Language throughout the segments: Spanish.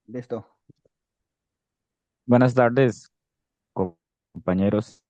Listo. Buenas tardes, compañeros,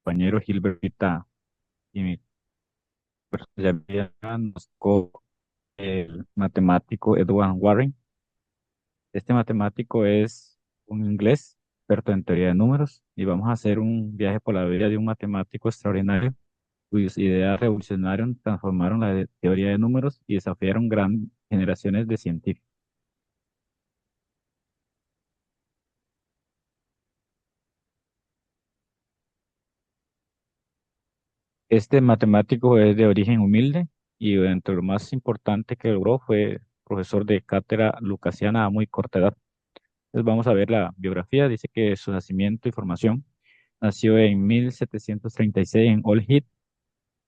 compañero Gilberta y mi profesor nos tocó el matemático Edward Warren. Este matemático es un inglés, experto en teoría de números, y vamos a hacer un viaje por la vida de un matemático extraordinario cuyas ideas revolucionaron, transformaron la teoría de números y desafiaron gran generaciones de científicos. Este matemático es de origen humilde y entre lo más importante que logró fue profesor de cátedra lucasiana a muy corta edad. Entonces vamos a ver la biografía. Dice que su nacimiento y formación nació en 1736 en Old Heath.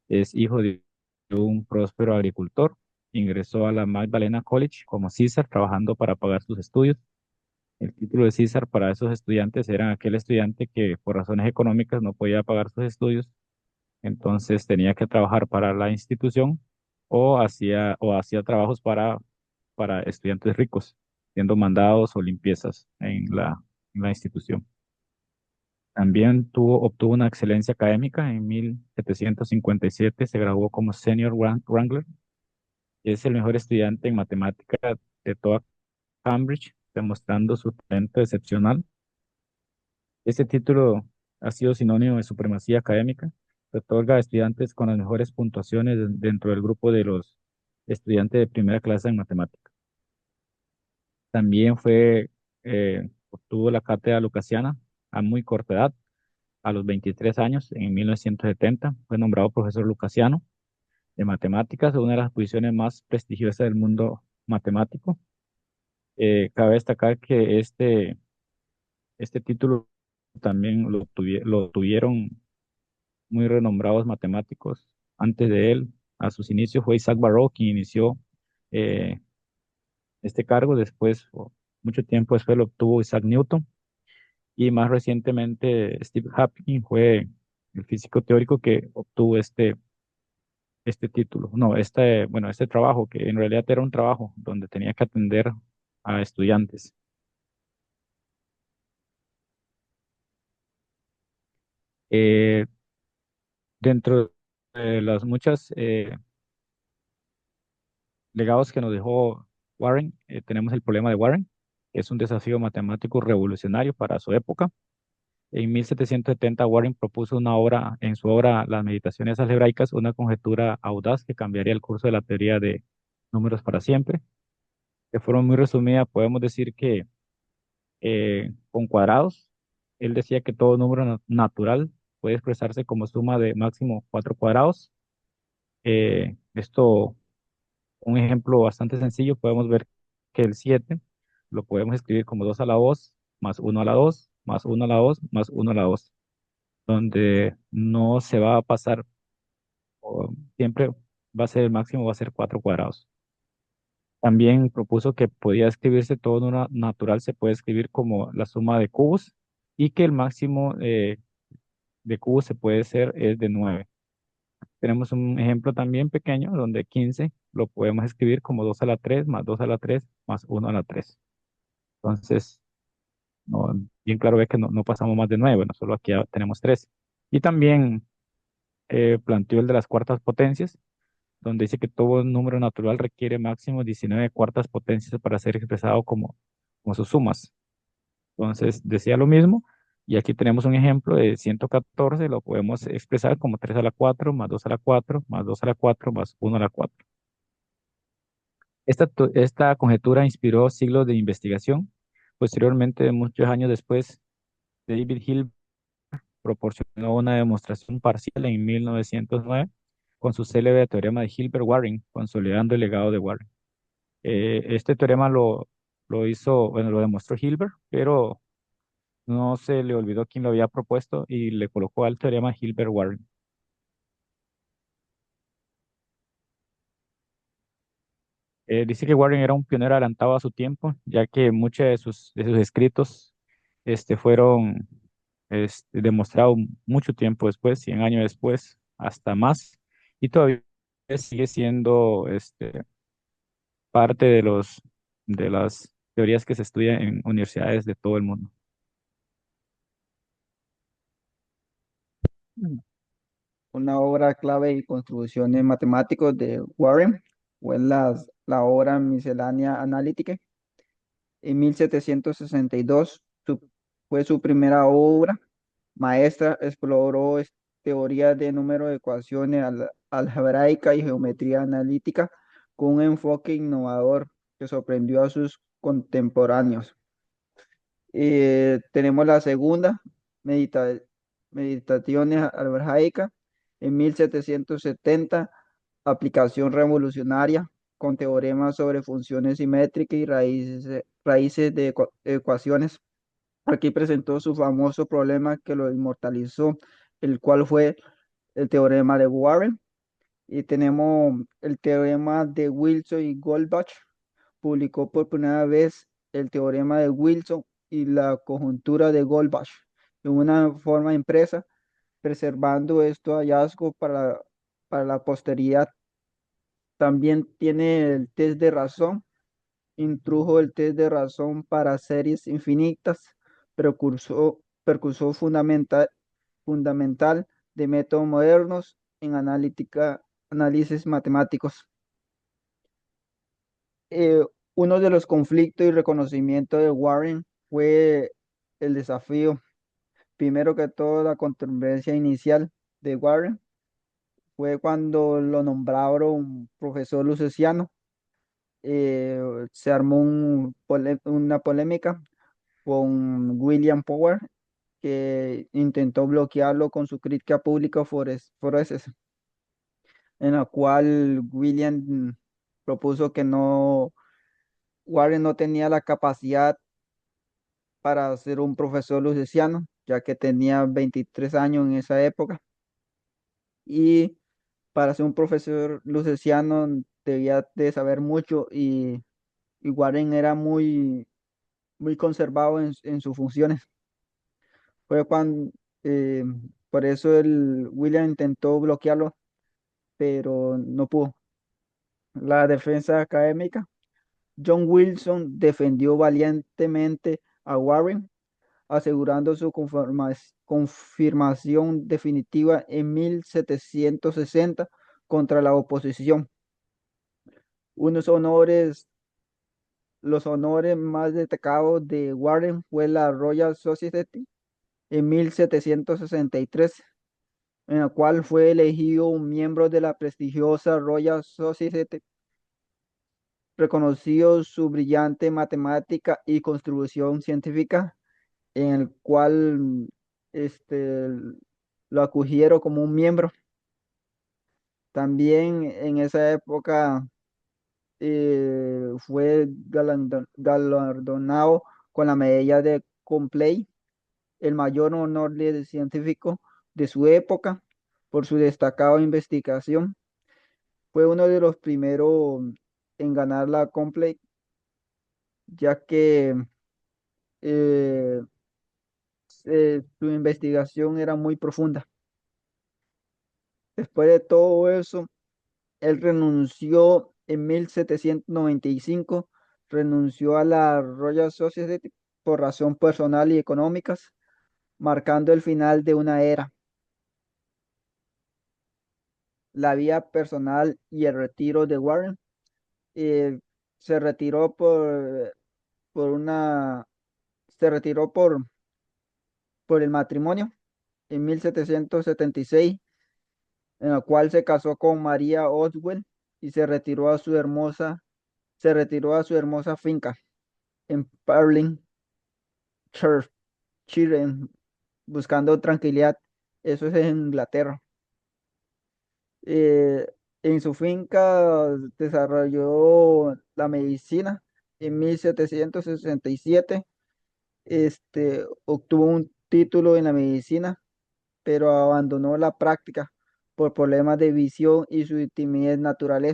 Es hijo de un próspero agricultor. Ingresó a la Magdalena College como César, trabajando para pagar sus estudios. El título de César para esos estudiantes era aquel estudiante que por razones económicas no podía pagar sus estudios, entonces tenía que trabajar para la institución o hacía trabajos para estudiantes ricos, siendo mandados o limpiezas en la institución. También obtuvo una excelencia académica. En 1757 se graduó como Senior Wrangler. Es el mejor estudiante en matemática de toda Cambridge, demostrando su talento excepcional. Este título ha sido sinónimo de supremacía académica. Se otorga a estudiantes con las mejores puntuaciones dentro del grupo de los estudiantes de primera clase en matemáticas. También obtuvo la cátedra lucasiana a muy corta edad, a los 23 años, en 1970. Fue nombrado profesor lucasiano de matemáticas, una de las posiciones más prestigiosas del mundo matemático. Cabe destacar que este título también lo tuvieron muy renombrados matemáticos antes de él. A sus inicios fue Isaac Barrow quien inició eh, este cargo. Después, mucho tiempo después, lo obtuvo Isaac Newton. Y más recientemente, Steve Hawking fue el físico teórico que obtuvo este título. No, este trabajo, que en realidad era un trabajo donde tenía que atender a estudiantes. Eh, Dentro de las muchas legados que nos dejó Warren, tenemos el problema de Warren, que es un desafío matemático revolucionario para su época. En 1770, Warren propuso en su obra Las Meditaciones Algebraicas, una conjetura audaz que cambiaría el curso de la teoría de números para siempre. De forma muy resumida, podemos decir que con cuadrados, él decía que todo número natural puede expresarse como suma de máximo cuatro cuadrados. Esto Un ejemplo bastante sencillo, podemos ver que el 7 lo podemos escribir como 2 a la 2 más uno a la 2 más uno a la 2 más uno a la 2, donde no se va a pasar, siempre va a ser el máximo, va a ser 4 cuadrados. También propuso que podía escribirse todo número natural, se puede escribir como la suma de cubos y que el máximo de cubos se puede ser es de 9. Tenemos un ejemplo también pequeño donde 15 lo podemos escribir como 2 a la 3 más 2 a la 3 más uno a la 3. Entonces, no, bien claro ve que no pasamos más de 9. Bueno, solo aquí ya tenemos 3. Y también planteó el de las cuartas potencias, donde dice que todo número natural requiere máximo 19 cuartas potencias para ser expresado como sus sumas. Entonces, decía lo mismo. Y aquí tenemos un ejemplo de 114, lo podemos expresar como 3 a la 4 más 2 a la 4 más 2 a la 4 más uno a la 4. Esta conjetura inspiró siglos de investigación. Posteriormente, muchos años después, David Hill proporcionó una demostración parcial en 1909 con su célebre teorema de Hilbert-Warren, consolidando el legado de Warren. Este teorema lo demostró Hilbert, pero no se le olvidó quién lo había propuesto y le colocó al teorema Hilbert-Warren. Dice que Warren era un pionero adelantado a su tiempo, ya que muchos de sus escritos fueron demostrados mucho tiempo después, 100 años después, hasta más, y todavía sigue siendo parte de los de las teorías que se estudian en universidades de todo el mundo. Mm. Una obra clave y contribuciones matemáticos de Warren fue la obra Miscelánea Analítica. En 1762 fue su primera obra maestra, exploró teorías de número de ecuaciones algebraica y geometría analítica con un enfoque innovador que sorprendió a sus contemporáneos. Tenemos la segunda, medita- Meditaciones algebraicas, en 1770, aplicación revolucionaria con teoremas sobre funciones simétricas y raíces de ecuaciones. Aquí presentó su famoso problema que lo inmortalizó, el cual fue el teorema de Warren. Y tenemos el teorema de Wilson y Goldbach. Publicó por primera vez el teorema de Wilson y la conjuntura de Goldbach en una forma impresa, preservando estos hallazgos para la posteridad. También tiene el test de razón, introdujo el test de razón para series infinitas, precursor fundamental de métodos modernos en análisis matemáticos. Eh, Uno de los conflictos y reconocimiento de Warren fue el desafío. Primero que todo, la controversia inicial de Warren fue cuando lo nombraron profesor lucesiano. Se armó una polémica con William Power, que intentó bloquearlo con su crítica pública forenses, en la cual William propuso que no, Warren no tenía la capacidad para ser un profesor lucesiano, ya que tenía 23 años en esa época, y para ser un profesor lucesiano debía de saber mucho y Warren era muy conservado en sus funciones. Fue cuando, eh, por eso William intentó bloquearlo, pero no pudo. La defensa académica. John Wilson defendió valientemente a Warren, asegurando su confirmación definitiva en 1760 contra la oposición. Unos honores, los honores más destacados de Warren fue la Royal Society en 1763, en la cual fue elegido un miembro de la prestigiosa Royal Society, reconoció su brillante matemática y contribución científica, en el cual este, lo acogieron como un miembro. También en esa época fue galardonado con la medalla de Compley, el mayor honor del científico de su época, por su destacada investigación. Fue uno de los primeros en ganar la Compley, ya que eh, su investigación era muy profunda. Después de todo eso, él renunció en 1795, renunció a la Royal Society por razón personal y económicas, marcando el final de una era. La vida personal y el retiro de Warren. eh, Se retiró por una, se retiró por el matrimonio en 1776, en el cual se casó con María Oswell y se retiró a su hermosa finca en Parling Church, buscando tranquilidad. Eso es en Inglaterra. Eh, en su finca desarrolló la medicina. En 1767, obtuvo un título en la medicina, pero abandonó la práctica por problemas de visión y su timidez natural.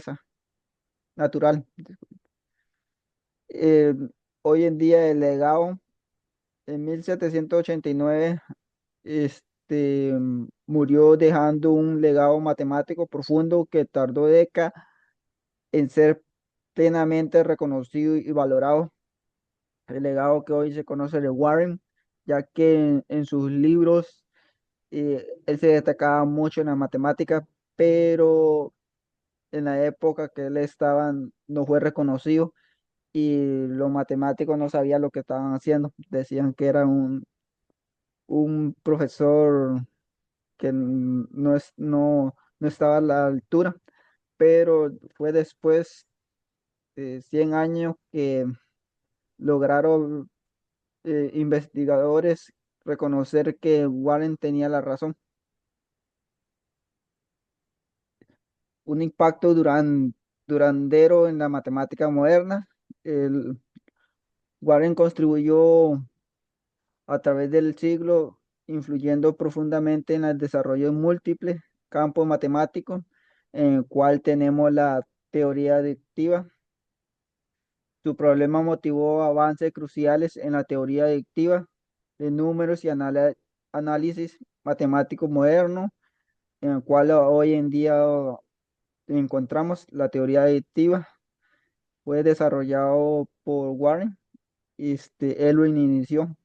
Eh, Hoy en día el legado, en 1789, murió dejando un legado matemático profundo que tardó décadas en ser plenamente reconocido y valorado el legado que hoy se conoce de Warren, ya que en sus libros él se destacaba mucho en la matemática, pero en la época que él estaba no fue reconocido y los matemáticos no sabían lo que estaban haciendo. Decían que era un profesor que no estaba a la altura, pero fue después de 100 años que lograron investigadores reconocer que Warren tenía la razón. Un impacto duradero en la matemática moderna. El, Warren contribuyó a través del siglo, influyendo profundamente en el desarrollo de múltiples campos matemáticos, en el cual tenemos la teoría adictiva. Su problema motivó avances cruciales en la teoría adictiva de números y análisis matemático moderno, en el cual hoy en día encontramos la teoría adictiva. Fue desarrollado por Warren, él lo inició.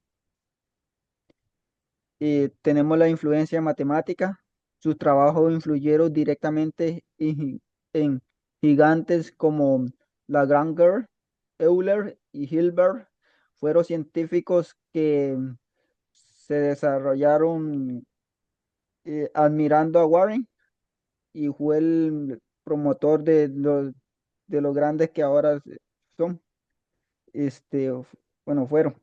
Tenemos la influencia matemática. Sus trabajos influyeron directamente en gigantes como Lagrange, Euler y Hilbert. Fueron científicos que se desarrollaron admirando a Warren y fue el promotor de los grandes que ahora son. Bueno, fueron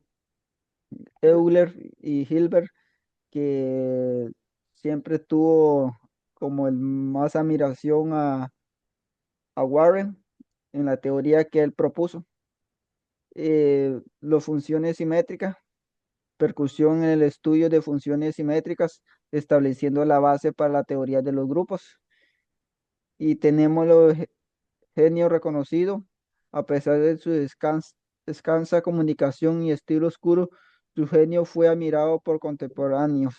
Euler y Hilbert, que siempre tuvo como el más admiración a Warren en la teoría que él propuso. Las funciones simétricas, percusión en el estudio de funciones simétricas, estableciendo la base para la teoría de los grupos. Y tenemos los genios reconocidos, a pesar de su escasa comunicación y estilo oscuro, su genio fue admirado por contemporáneos.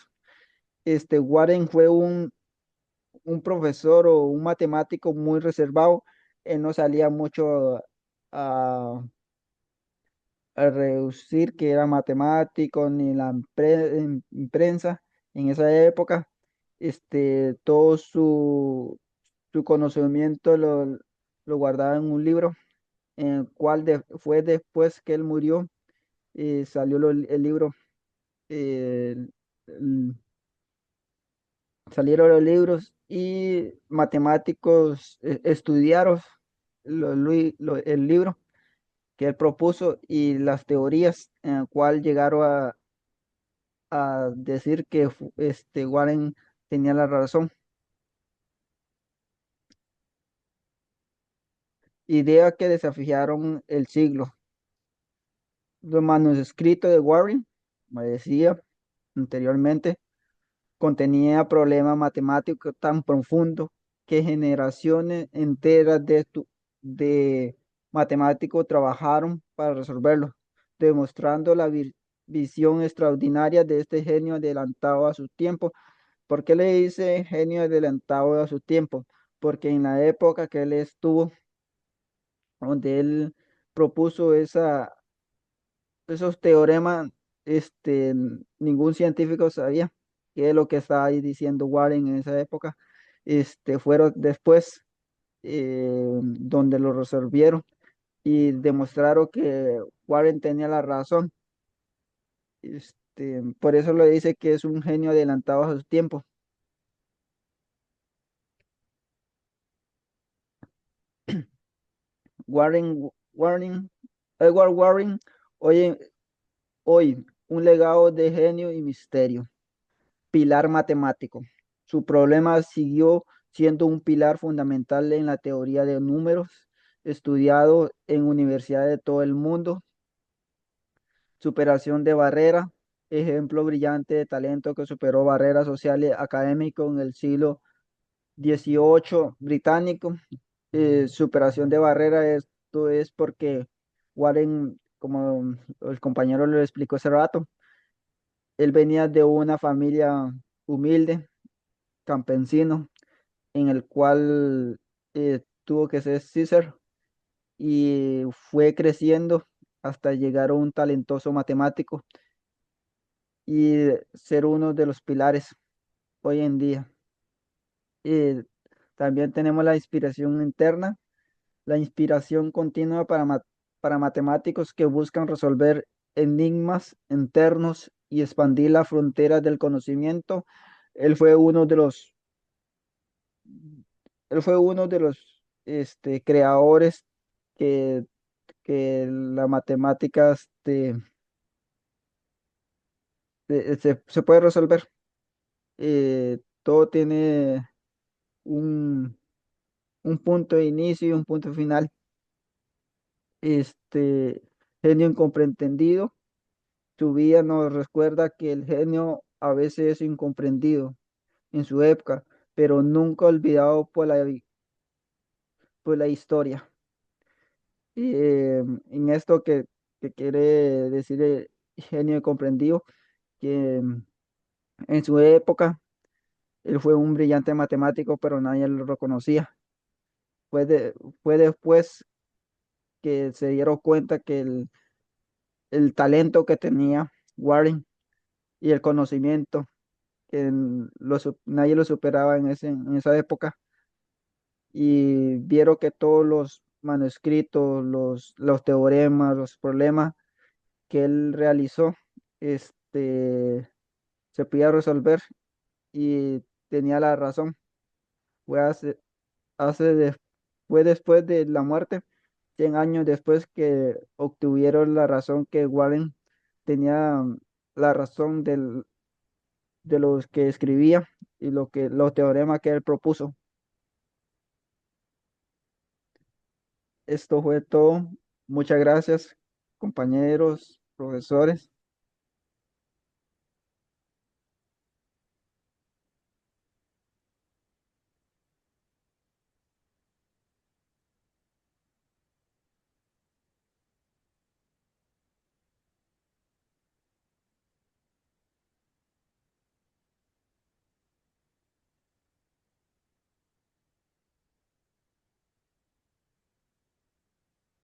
Warren fue un profesor o un matemático muy reservado. Él no salía mucho a, a reducir que era matemático, ni la prensa en esa época. Todo su conocimiento lo guardaba en un libro, en el cual fue después que él murió, salió el libro. eh, el- Salieron los libros y matemáticos estudiaron el libro que él propuso y las teorías en el cual llegaron a decir que Warren tenía la razón. Ideas que desafiaron el siglo. Los manuscritos de Warren, como decía anteriormente, contenía problemas matemáticos tan profundos que generaciones enteras de matemáticos trabajaron para resolverlos, demostrando la visión extraordinaria de este genio adelantado a su tiempo. ¿Por qué le dice genio adelantado a su tiempo? Porque en la época que él estuvo, donde él propuso esos teoremas, ningún científico sabía qué es lo que estaba ahí diciendo Warren en esa época. Fueron después donde lo resolvieron y demostraron que Warren tenía la razón. Por eso le dice que es un genio adelantado a su tiempo. Warren, Edward Warren, hoy, hoy un legado de genio y misterio. Pilar matemático. Su problema siguió siendo un pilar fundamental en la teoría de números, estudiado en universidades de todo el mundo. Superación de barreras, ejemplo brillante de talento que superó barreras sociales académicas en el siglo XVIII británico. Superación de barreras, esto es porque Warren, como el compañero lo explicó hace rato, él venía de una familia humilde, campesino, en el cual tuvo que ser César. y fue creciendo hasta llegar a un talentoso matemático y ser uno de los pilares hoy en día. Y también tenemos la inspiración interna, la inspiración continua para matemáticos que buscan resolver enigmas internos y expandir las fronteras del conocimiento. Él fue uno de los, él fue uno de los creadores que, que la matemática se puede resolver. Todo tiene un, un punto de inicio y un punto final. Este genio incomprendido. Su vida nos recuerda que el genio a veces es incomprendido en su época, pero nunca olvidado por la historia. Y en esto que quiere decir el genio incomprendido, que en su época él fue un brillante matemático, pero nadie lo reconocía. Fue, fue después que se dieron cuenta que el talento que tenía Warren y el conocimiento nadie lo superaba en esa época, y vieron que todos los manuscritos, los teoremas, los problemas que él realizó, este, se podía resolver y tenía la razón. Fue, fue después de la muerte, 100 años después, que obtuvieron la razón, que Warren tenía la razón de los que escribía y los teoremas que él propuso. Esto fue todo. Muchas gracias, compañeros, profesores.